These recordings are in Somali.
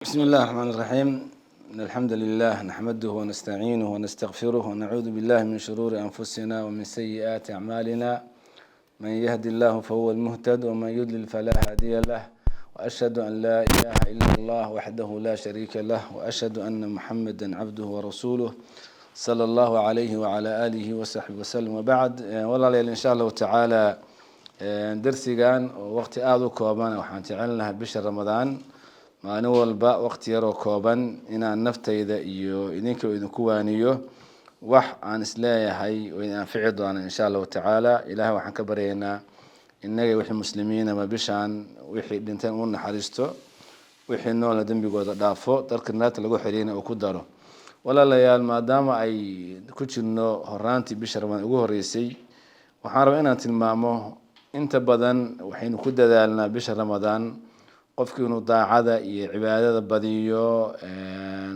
بسم الله الرحمن الرحيم. إن الحمد لله نحمده ونستعينه ونستغفره ونعوذ بالله من شرور أنفسنا ومن سيئات أعمالنا. من يهد الله فهو المهتد ومن يضلل فلا هادي له، وأشهد أن لا إله إلا الله وحده لا شريك له، وأشهد أن محمدا عبده ورسوله صلى الله عليه وعلى آله وصحبه وسلم. وبعد والله إن شاء الله تعالى درسيgan waqti aad u kooban waxaan jecel lahaa bisha Ramadaan maalin walba waqti yar oo kooban inaan naftayda iyo idinka idinku waaniyo wax aan isleeyahay oo inaan ficil doono insha Allah taala. Ilaahay waxaan ka baryaynaa innaga wixii muslimiina ma bishaan wixii dhinteen uu naxariisto, wixii nool dambigooda dhaafo, dadka naarta lagu xiriina oo ku daro. walaalayaal maadaama ay ku jirno horaantii bisha Ramadaan ugu horeysay, waxaan rabaa inaan tilmaamo inta badan waxaynu ku dadaalnaa bisha Ramadaan qofkii inuu daacada iyo cibaadada badiyo,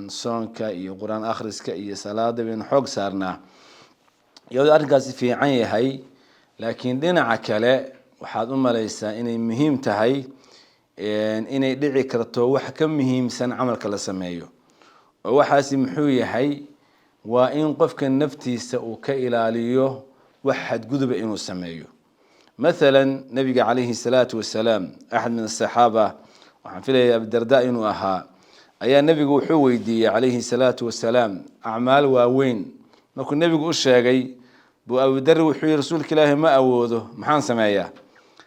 soonka iyo quraan akhriska iyo salaada baynu xoog saarnaa, iyadoo arrinkaasi fiican yahay. laakiin dhinaca kale waxaad u malaysaa inay muhiim tahay inay dhici karto wax ka muhiimsan camalka la sameeyo. oo waxaasi muxuu yahay? waa in qofka naftiisa uu ka ilaaliyo wax xadgudub inuu sameeyo. مثلا نبي عليه الصلاة والسلام أحد من الصحابة وحنفله أبي الدرداء إنه أها أيا النبي وحويدي عليه الصلاة والسلام أعمال واوين ما كن النبي قول شيء بو أبي الدر وحوي رسولك الله ما أوده محان سمايا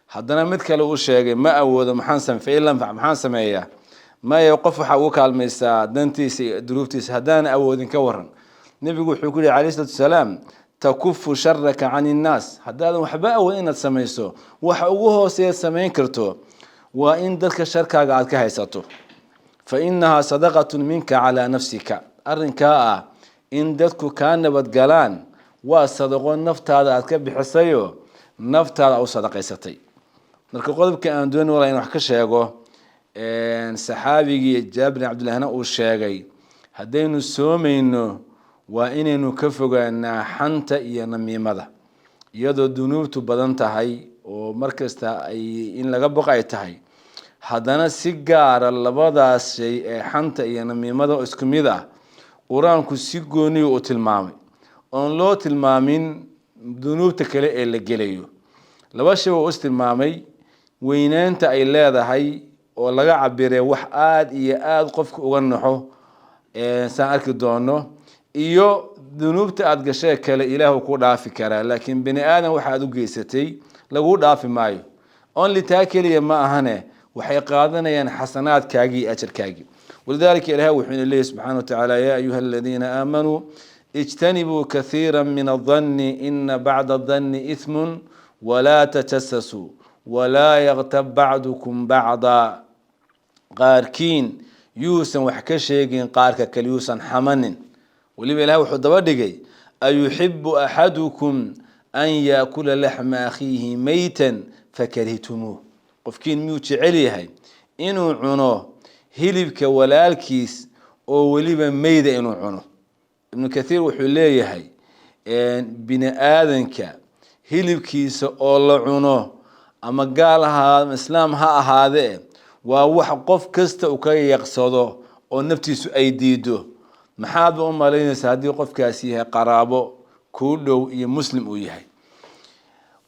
حدنا متكل قول شيء ما أوده محان سم فإلا محان سمايا ما يوقف حقوق على المسا دنتي دروبتي هدان أود كورن. النبي يقول عليه الصلاة والسلام تكف شرك عن الناس. هذا وحباء وين تسميسو وحوه سيسمين كرتو وإن ذلك الشركة قاعد كهيسته فإنها صدقة منك على نفسك. أرنكاء إن ذلك كان بدقلان وصدقون نفط هذا أتكب حسيو نفط هذا أو صدق يستي. نرك قلب كأن دون ولا ينحك شيء سحابي جابر عبد الله هنا والشيء هدين السومينو وإنه كفوجنا حنتا ينميمذا يدو دنوبته بدنتهاي ومركزتها أي إن لقبق أيتهاي هذانا سيجار اللبضة شيء حنتا ينميمذا اسكميذا قرآن كسيجوني وتلمامي أن لو تلمامين دنوبتك اللي جليو لباش وأستلمامي وينانت أي لا هاي ولا عبيره وحاد ياد قفك وغنحه سأرك دونه iyo dunuubta aad gashay kale Ilaahu ku dhaafi karaa, laakiin bini aadan waxaad u geysatay lagu dhaafi maayo. only taakeliya ma ahane waxay qaadanayaan xasanaadkaagi ajirkaagi. walidaalika Ilaahu wuxuu leeyahay subhanahu wa ta'ala ya ayuha alladhina aamanu ijtanibu kathiran min adh-dhanni inna ba'da adh-dhanni ithmun wa la tajassasu wa la yaghtab ba'dukum ba'da. qaarkiin yuusan wax ka sheegin qaarka kale yuusan xamanin. ولما له حضبا دقي أيحب أحدكم أن يأكل لحم أخيه ميتا فكرهتموه. قفكين ميوتي عليها إنو عنو هلبك ولا الكيس أو وليبا ميدا إنو عنو. ابن كثير وحليه هاي بني آذنك هلبكيس أو عنو أما قالها مسلم هذا ووح قف كست وكي يقصده ونفتيس أيديده. maxaad u malaynaysaa haddii qofkaasi yahay qaraabo ku dhow iyo muslim uu yahay?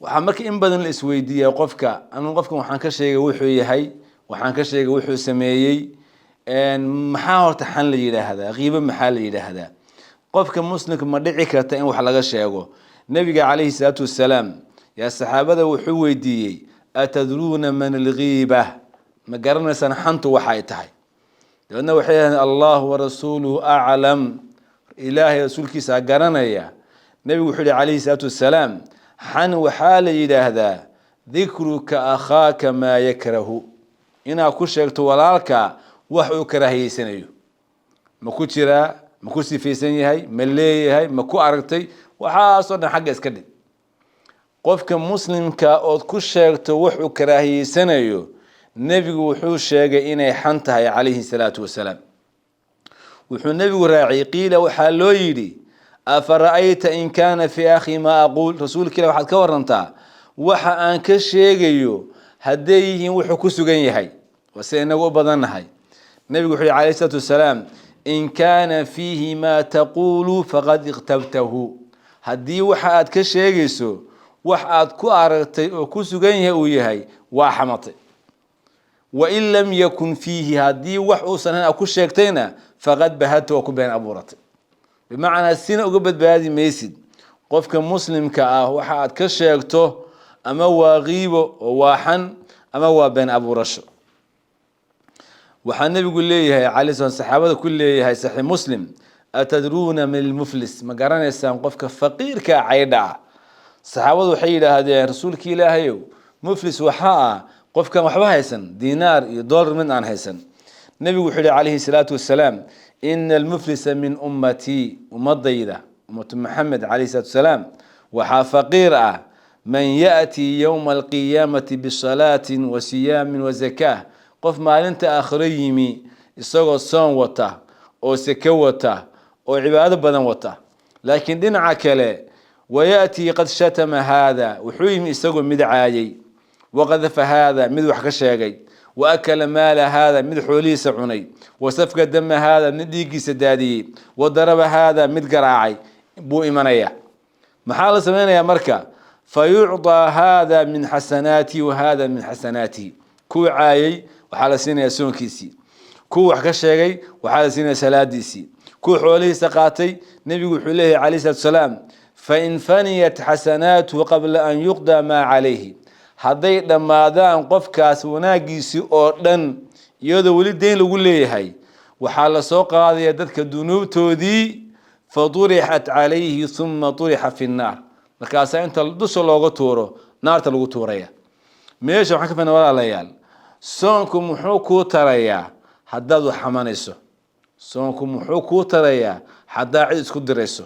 waxaa marka in badan la isweydiiyaa qofka waxaan ka sheegay wuxuu yahay, waxaan ka sheegay wuxuu sameeyey, maxaa horta xan la yiraahdaa, qiibo maxaa la yiraahdaa? qofka muslimka ma dhici karta in wax laga sheego? nabiga calayhi salaatu wasalaam yaa saxaabada wuxuu weydiiyey atadruuna man alghiiba, ma garanaysaan xantu waxa ay tahay? لأنه وحيه الله ورسوله أعلم. إلهي رسولك سأقرنا يا نبي وحده عليه الصلاة والسلام حن وحال إلى هذا ذكرك أخاك ما يكره. إنا كشرت ولالك وحو كراهي سنيو ما كتيرا ما كسي في سني هاي ملي هاي ما كو عرقتي وحاصلنا حاجة اسكدي قفك مسلم كأود كشرت وحو كراهي سنيو. النبي وحو شيغا إني حنتها عليه الصلاة والسلام. وحو النبي راعي قيل وحالو يدي أفرأيت إن كان في أخي ما أقول؟ رسول كلا وحد كورنتا وحا أنك شيغيو هديه وحو كسوغن يحي وسينغو بدن هاي النبي يقول عليه الصلاة والسلام إن كان فيه ما تقول فقد اغتبته هدي وحاد كشيغيسو وحاد كو أرغتي أو كو سغنيه أو يهي وحمطي وإن لم يكن فيه هدي وحو سنان أو كو شيغتينا فقد بهدت وكو بين أبورتي بمعنى السنة أقبت بهذه ميسد قفك مسلم كأه وحاد كشيغتو أما واغيبو وواحن أما هو بين أبو رشو وحن النبي يقول لي عليه الصلاة والسلام كل هاي صحيح مسلم أتدرون من المفلس ما قرن يسام قفك فقير كعيدا صحابة وحيدة هذا رسولك إلهي مفلس وحاء قفك محبها يسن دينار يدور من عن هيسن النبي يقول عليه الصلاة والسلام إن المفلس من أمتي ومضيدة أمة محمد عليه الصلاة والسلام وحا فقير من يأتي يوم القيامة بصلاة وصيام وزكاة قف مالنت آخريمي إساقو صون وطا أو سكو وطا أو عبادة بدن وطا لكن دين عكلا ويأتي قد شتم هذا وحويم إساقو مدعايي وقذف هذا مدوح كشاقي وأكل مال هذا مدحولي سعوني وسفك دم هذا مديقي سدادي وضرب هذا مدقراعي بو إيمانيا محال سمينا يا مركا فيعطى هذا من حسناتي وهذا من حسناتي كو عايي وحال سينا سون كيسي كو وحكا شيغي وحال سينا سلاديسي كو حوليه سقاتي نبي وحوليه عليه الصلاة والسلام فإن فنيت حسناته قبل أن يقضى ما عليه هذي لما دان قفكاس وناقيسي أردن يودو ولي الدين لقول لي هاي وحال سوق هذه يددك الذنوب تودي فطرحت عليه ثم طرح في النار markaasa inta dusha looga tuuro naarta lagu tuuraya meesha waxa ka fana walaalayaal soonku muxuu ku tarayaa hadaad wax xamanayso soonku muxuu ku tarayaa hadaa cid isku dirayso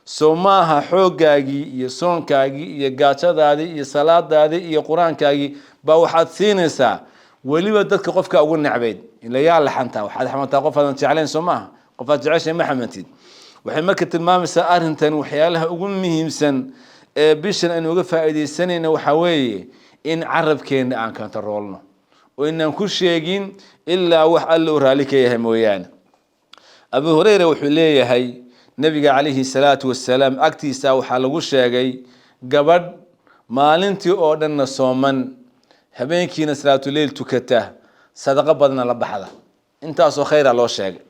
soomaha xoogaagi iyo soonkaagi iyo gaajadaadi iyo salaadaadi iyo quraankaagi ba waxaad siinaysaa waliba dadka qofka ugu nacbeed ila yaa la xanta waxaad xamantaa qof aan jecelayn soomaha qof aad jeceshay ma xamantid waxay marka tilmaamaysaa arrintan waxyaalaha ugu muhiimsan bishan aynu uga faa'iideysanayna waxa weeye in carabkeena aan kantaroolno oo inaan ku sheegin ilaa wax alla u raali ka yahay mooyaane Abu Hurayra wuxuu leeyahay nabiga calayhi salaatu wassalaam agtiisa waxa lagu sheegay gabadh maalintii oo dhan sooman habeenkiina salaatu leyl tukata sadaqa badana la baxda intaas oo khayr loo sheegay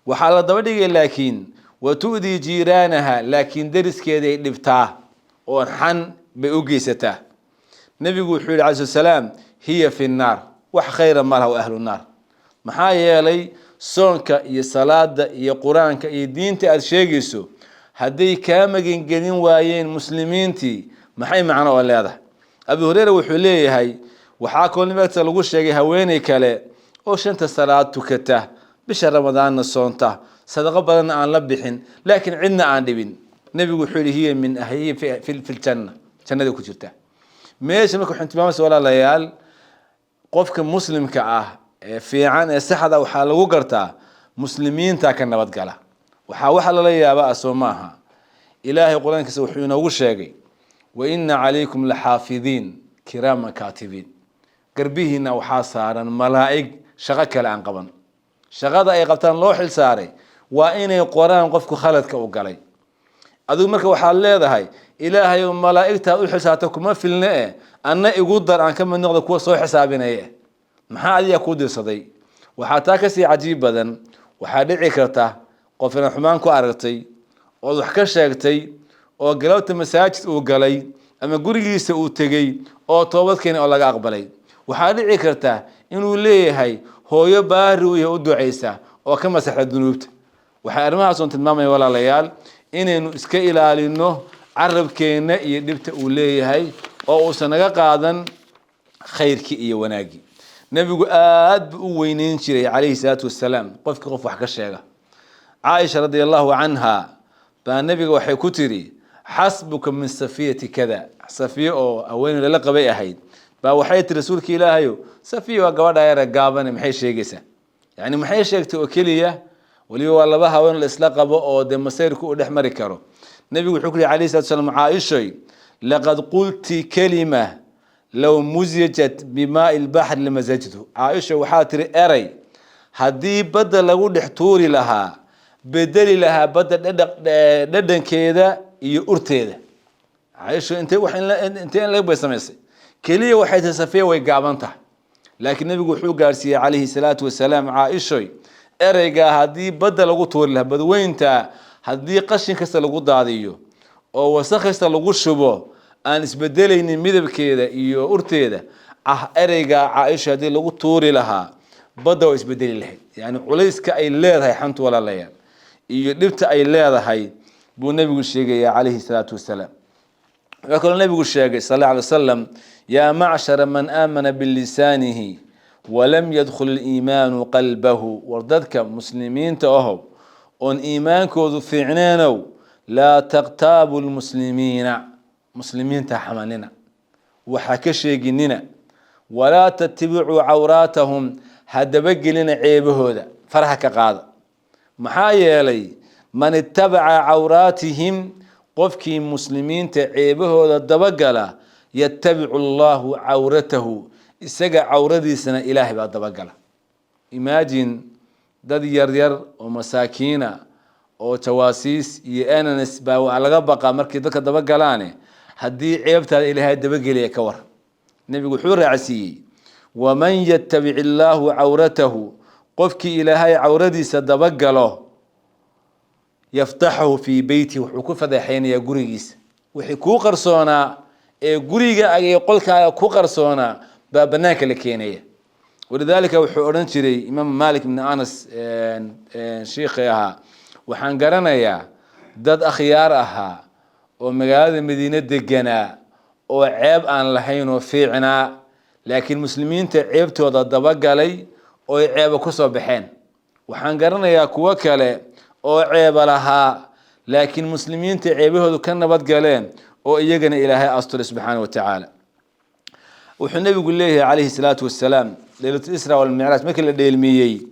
waxa la daba dhigay laakiin وتؤذي جيرانها لكن درس كذا يدبتها وحن بأوجيسته نبي يقول عليه الصلاة والسلام هي في النار وح خير مالها وأهل النار محايا لي صونك يا صلاة يا قرآنك يا دين تأرشيجسو هدي كامجين جنين وايين مسلمين تي محي معنا ولا هذا أبي هريرة وحليه هاي وحاكون لما تلقوش شيء هويني كله وش أنت صلاة تكته بشهر رمضان الصونته صدقة بدنا عن لبحين لكن عندنا عن دبين نبي يقول هي من هي في الجنة جنة ذي كتيرته ماشي ما كنت ما ولا ليال قفك مسلم كأه في عن السحد أو حال وقرته مسلمين تاكن بدقله وحاول لي بقى سوماها إلهي قرآن كسوحينا وشاقي وإن عليكم لحافظين كرام كاتبين قربيهنا وحاصارا ملائك شغك الآن قبل شغada ay qabtaan loo xil saaray waa inay qoraan qofku khaladka u galay aduu marka waxa leedahay ilaahay oo malaa'ikta u xisaabta kuma filnaa anna igu dar aan ka mid noqdo kuwa soo xisaabinaya maxaa adiga ku dirsaday waxa taa ka sii cajiib badan waxa dhici karta qof inuu xumaan ku aragtay oo wax ka sheegtay oo galowta masaajid uu galay ama gurigiisa uu tagay oo toobad keenay oo laga aqbalay waxa dhici karta inuu leeyahay hooyo baari u duceysa oo ka masaxda dunuubta waxa arrimahaas oo tilmaamay walaalayaal inaynu iska ilaalino carabkeena iyo dhibta uu leeyahay oo uusan naga qaadan khayrki iyo wanaagi nabigu aad u weyneyn jiray calayhi salaatu wassalaam qofkii qof wax ka sheega Aisha radiyallahu anha baa nabiga waxay ku tiri xasbuka min safiyati kada safiya oo aween la qabay ahayd baa waxay tiri rasuulka ilaahayo safiya waa gabadha yar gaaban maxay sheegaysaa yani maxay sheegtay oo kaliya waliba waa laba haween la isla qabo oo de masayrku u dhaxmari karo nabigu wuxuu ku yiri calayhi salaatu wassalaam Aisha laqad qulti kalima law muzijat bima'i al-bahr lamazajtu Aisha waxa tiri eray هدي بدل لغو دحتوري لها بدلي لها بدل ددن كيدا iyo urteeda عايشه انت لا بسميسي كليه waxay tasafee way gaaban tahay laakiin nabigu wuxuu gaarsiiyay kaleey salaatu wasalaam عائشه ereyga hadii badal lagu tuuri lahaa badweynta hadii qashin kasta lagu daadiyo oo wasakh kasta lagu shubo aan isbedelaynin midabkeeda iyo urteeda ereyga عائشه hadii lagu tuuri lahaa badda way isbedeli lahayd yani culayska ay leedahay xantu walaalayaal iyo dhibta ay leedahay buu nabigu sheegay kaleey salaatu wasalaam وكل النبي الشيخ صلى الله عليه وسلم يا معشر من آمن باللسانه ولم يدخل الإيمان قلبه ورددك مسلمين تأهو أن إيمانك ذو فعنانو لا تغتابوا مسلمين تحملنا وحكشي جننا ولا تتبعوا عوراتهم هذا بقي لنا عيبه هذا فرحك قاضي محايا لي من اتبع عوراتهم قفكي مسلمين تعيبه الدبقلة يتبع الله عورته إسجع عورتي سنة إلهي بعد دبقلة imagine dad yaryar oo masaakiina oo tawaasiis iyo ananas baa laga baqa markii dadka daba galaane hadii ceebtaada ilaahay daba geliya ka war nabigu wuxuu raacsiiyay waman yattabi' illahu awratahu qofkii ilaahay awradiisa daba galo yaftahu fi bayti wuxuu ku fadaxeynaya gurigiisa wixii ku qarsoona ee guriga ay qolkaaga ku qarsoona baa banaanka la keenaya ولذلك wuxuu oran jiray Imam Malik ibn Anas sheekhaha waxaan garanayaa dad akhyaar aha oo magaalada Madiina deganaa oo ceeb aan lahayn oo fiicnaa laakiin muslimiinta ceebtooda daba galay oo ceeb ku soo baxeen waxaan garanayaa kuwa kale oo ceeb lahaa laakiin muslimiinta ceebahoodu ka nabad galeen oo iyagana Ilaahay astur subhanahu wa ta'ala wuxuu nabigu leeyahay alayhi salatu wassalam ليلة الإسراء والمعراج مثل الدلميي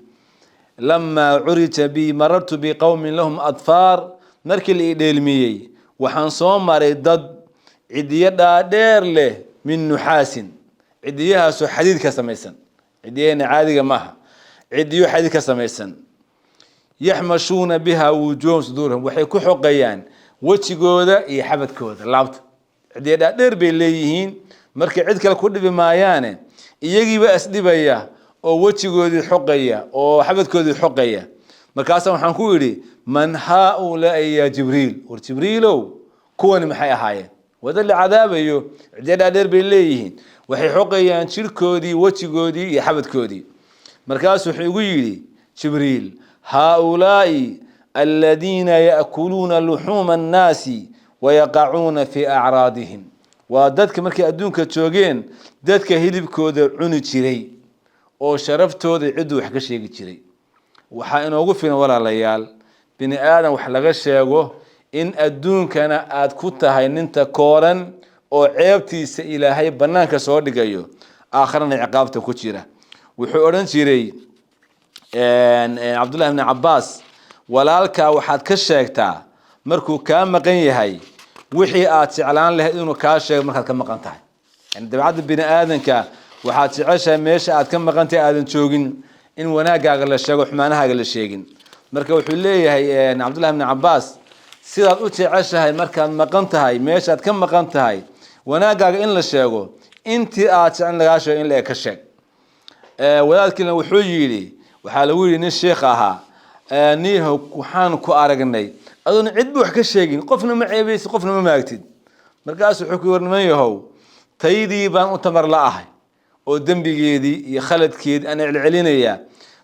لما عرج بي مررت بقوم لهم أطفار مركل الدلميي وحنصوم مريض عدية دير له من نحاس عديها سو حديد كسميسن عدية عادية معها عدية حديد كسميسن يحمشون بها وجوه صدورهم وحيكو حقيان وتشجودا يحبت كودا لابت عدية دير بيليهين مركل عد كل كل بمايانه iyagiiba asdibaya oo wajigoodii xoqaya oo xabadkoodii xoqaya markaas waxaan ku yiri man haula ya jibriil war jibriilow kuwan maxay ahaayeen wada la cadaabayo cidada dheer bay leeyihiin waxay xoqayaan jirkoodii wajigoodii iyo xabadkoodii markaas wuxuu igu yiri jibriil haula'i alladina yaakuluna luhuma an-nasi wa yaqa'una fi a'radihim ودادك مركي أدونك تشوجين دادك هيلبكود عوني تشري أو شرفتود عدو حكى شيء تشري وحين وقفنا ولا ليال بني آدم وحلقة شيء إن أدونك أنا أتكوتها إن أنت كورن أو عيبتي إلى هاي بنانك صور جايو آخرنا عقابته كتيرة وحورن تشري عبد الله بن عباس ولالك وحد كشيكتا مركو كان مقني هاي wixii aad jeclaan lahayd inuu ka sheego markaad ka maqan tahay in dabacad bini aadanka waxaad jeceshahay meesha aad ka maqan tahay aadan joogin in wanaagaaga la sheego xumaanahaaga la sheegin marka wuxuu leeyahay Abdullah ibn Abbas sidaad u jeceshahay markaad maqan tahay meesha aad ka maqan tahay wanaagaaga in la sheego intii aad jeclaan laga sheego in la ka sheeg walaadkiina wuxuu yiri waxa lagu yiri nin sheekh ahaa niho waxaan ku aragnay أظن عد بوح كشيء قفنا معي بس قفنا ما ماكتد مركز حكي ورنما يهو تيدي بان أتمر لأهي ودم بجيدي يخلد كيد أنا العلينا إياه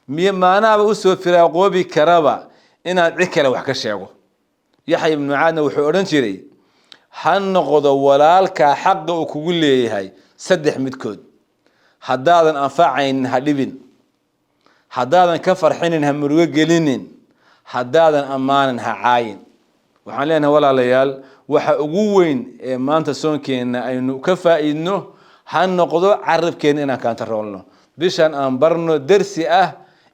ما أنا بقصه في رقوبي كرابة إن عكلا وح كشيء يحيى بن معاذ وحورن شري حنقض ولالك حق وكقول لي هاي سدح متكود حدادا أنفعين هالبن حدادا كفر حين همروق جلينين حدادا أمانا هعاين وحالينا ولا ليال وحا أقوين ما أنت سون كين أنه كفى إنه هنقضوا عرب كين إنا كانت رولنا بيشان أنبرنا درسي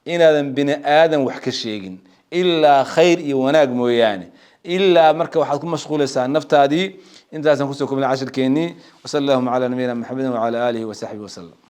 إنا بني آدم وحكي شيئين إلا خير وناق موياني إلا مركب وحدكم مشغولة ساعة نفتادي إنت لازم كنتكم من 10 كيني وصلى اللهم على نبينا محمد وعلى آله وصحبه وسلم